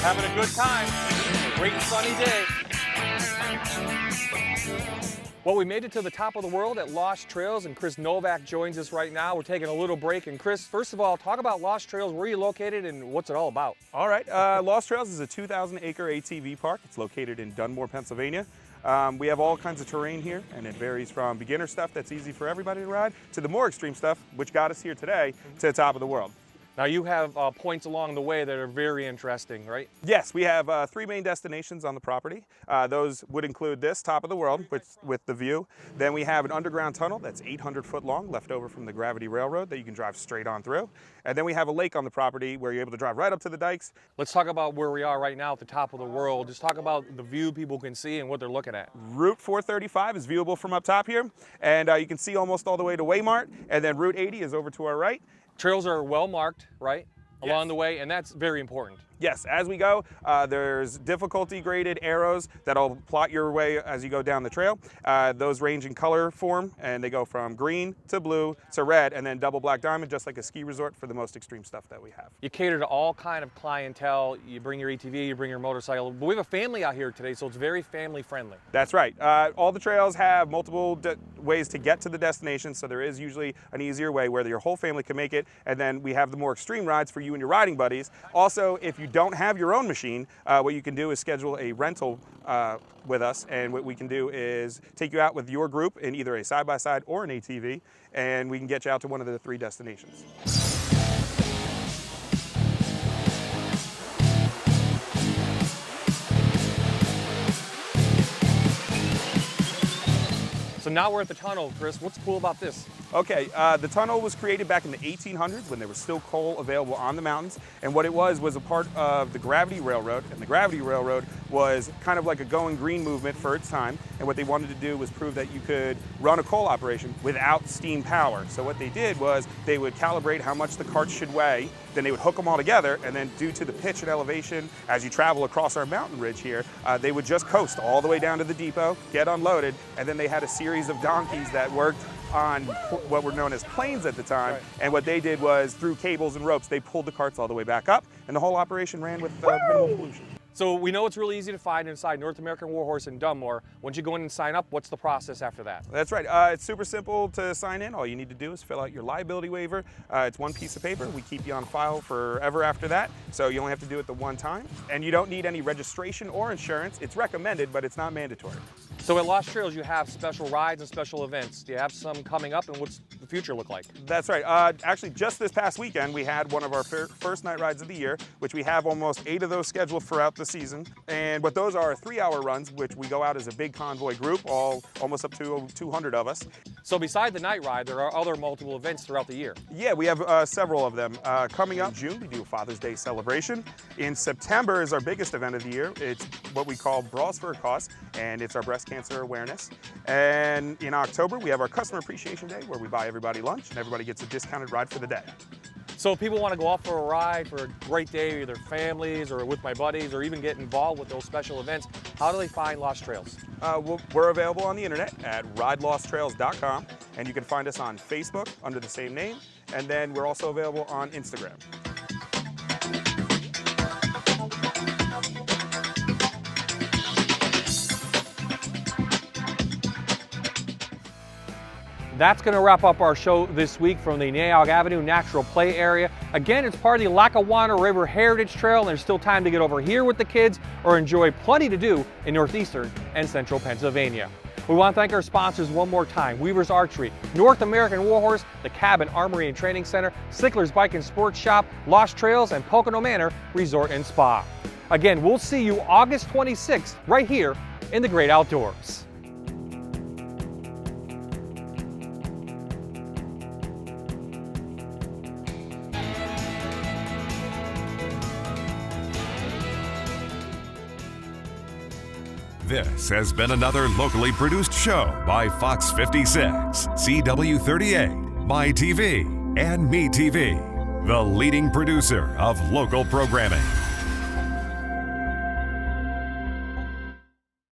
Having a good time. Great sunny day. Well, we made it to the top of the world at Lost Trails, and Chris Novak joins us right now. We're taking a little break. And Chris, first of all, talk about Lost Trails. Where are you located and what's it all about? All right, Lost Trails is a 2,000-acre ATV park. It's located in Dunmore, Pennsylvania. We have all kinds of terrain here, and it varies from beginner stuff that's easy for everybody to ride to the more extreme stuff, which got us here today, to the top of the world. Now you have points along the way that are very interesting, right? Yes, we have 3 main destinations on the property. Those would include this, top of the world, with the view. Then we have an underground tunnel that's 800 foot long, left over from the Gravity Railroad that you can drive straight on through. And then we have a lake on the property where you're able to drive right up to the dikes. Let's talk about where we are right now at the top of the world. Just talk about the view people can see and what they're looking at. Route 435 is viewable from up top here, and you can see almost all the way to Waymart, and then Route 80 is over to our right. Trails are well marked, right, Yes. along the way, and that's very important. Yes, as we go, there's difficulty graded arrows that'll plot your way as you go down the trail. Those range in color form, and they go from green to blue to red, and then double black diamond, just like a ski resort for the most extreme stuff that we have. You cater to all kind of clientele. You bring your ATV, you bring your motorcycle. But we have a family out here today, so it's very family friendly. That's right. All the trails have multiple ways to get to the destination, so there is usually an easier way where your whole family can make it, and then we have the more extreme rides for you and your riding buddies. Also, if you don't have your own machine, what you can do is schedule a rental with us, and what we can do is take you out with your group in either a side-by-side or an ATV, and we can get you out to one of the 3 destinations. So now we're at the tunnel, Chris. What's cool about this? Okay, the tunnel was created back in the 1800s when there was still coal available on the mountains, and what it was a part of the Gravity Railroad, and the Gravity Railroad was kind of like a going green movement for its time, and what they wanted to do was prove that you could run a coal operation without steam power. So what they did was they would calibrate how much the carts should weigh, then they would hook them all together, and then due to the pitch and elevation as you travel across our mountain ridge here, they would just coast all the way down to the depot, get unloaded, and then they had a series of donkeys that worked on what were known as planes at the time, right. And what they did was through cables and ropes, they pulled the carts all the way back up, and the whole operation ran with minimal pollution. So we know it's really easy to find inside North American Warhorse in Dunmore. Once you go in and sign up, what's the process after that? That's right. It's super simple to sign in. All you need to do is fill out your liability waiver. It's 1 piece of paper. We keep you on file forever after that, so you only have to do it the 1 time. And you don't need any registration or insurance. It's recommended, but it's not mandatory. So at Lost Trails, you have special rides and special events. Do you have some coming up, and what's the future look like? That's right. Actually, just this past weekend, we had one of our first night rides of the year, which we have almost 8 of those scheduled throughout the season. And what those are 3-hour runs, which we go out as a big convoy group, almost up to 200 of us. So beside the night ride, there are other multiple events throughout the year. Yeah, we have several of them. Coming up in June, we do a Father's Day celebration. In September is our biggest event of the year. It's what we call Bras for a Cause, and it's our breast cancer awareness. And in October, we have our Customer Appreciation Day, where we buy everybody lunch and everybody gets a discounted ride for the day. So if people want to go off for a ride for a great day with their families or with my buddies, or even get involved with those special events, how do they find Lost Trails? We're available on the internet at ridelosttrails.com, and you can find us on Facebook under the same name, and then we're also available on Instagram. That's going to wrap up our show this week from the Naog Avenue Natural Play Area. Again, it's part of the Lackawanna River Heritage Trail, and there's still time to get over here with the kids or enjoy plenty to do in northeastern and central Pennsylvania. We want to thank our sponsors one more time: Weaver's Archery, North American Warhorse, the Cabin Armory and Training Center, Sickler's Bike and Sports Shop, Lost Trails, and Pocono Manor Resort and Spa. Again, we'll see you August 26th right here in the great outdoors. This has been another locally produced show by Fox 56, CW38, MyTV, and MeTV, the leading producer of local programming.